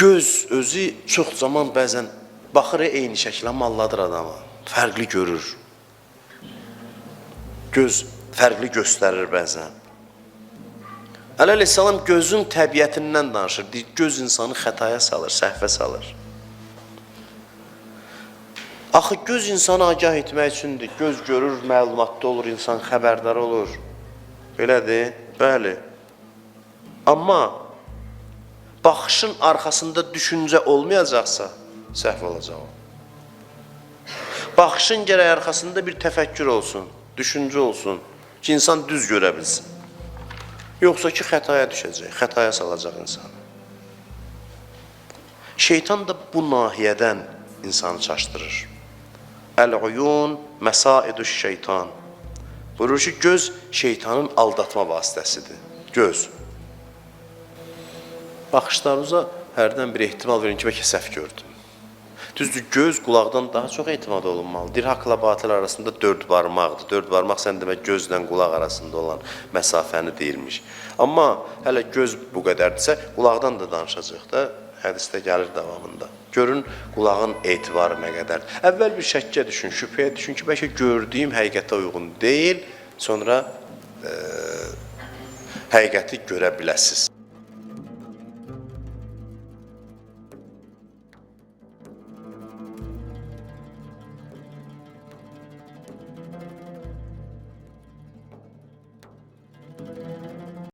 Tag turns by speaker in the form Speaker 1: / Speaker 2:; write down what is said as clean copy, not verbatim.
Speaker 1: Göz özü çox zaman bəzən baxır eyni şəklə malladır adamı. Fərqli görür. Göz fərqli göstərir bəzən. Əleyhissalam gözün təbiətindən danışır. Deyir, göz insanı xətaya salır, səhvə salır. Axı göz insanı agah etmək üçündür. Göz görür, məlumatda olur, insan xəbərdar olur. Belədir? Bəli. Amma baxışın arxasında düşüncə olmayacaqsa, səhv olacaq o. Baxışın gərək arxasında bir təfəkkür olsun, düşüncə olsun ki, insan düz görə bilsin. Yoxsa ki, xətaya düşəcək, xətaya salacaq insanı. Şeytan da bu nahiyədən insanı çaşdırır. Əl-uyun məsaiduş şeytan. Buyurur ki, göz şeytanın aldatma vasitəsidir. Göz. Baxışlarınıza hərdən bir ehtimal verin ki, bəlkə səhv gördüm. Düzdür, göz qulaqdan daha çox etimad olunmalı. Dirhaqla batil arasında 4 barmaqdır. 4 barmaq sən demək gözlə qulaq arasında olan məsafəni deyilmiş. Amma hələ göz bu qədərdirsə, qulaqdan da danışacaq da, hədisdə gəlir davamında. Görün, qulağın etibarı nə qədərdir. Əvvəl bir şəkkə düşün, şübhəyə düşün ki, bəlkə gördüyüm həqiqətə uyğun deyil, sonra həqiqəti görə biləsiniz.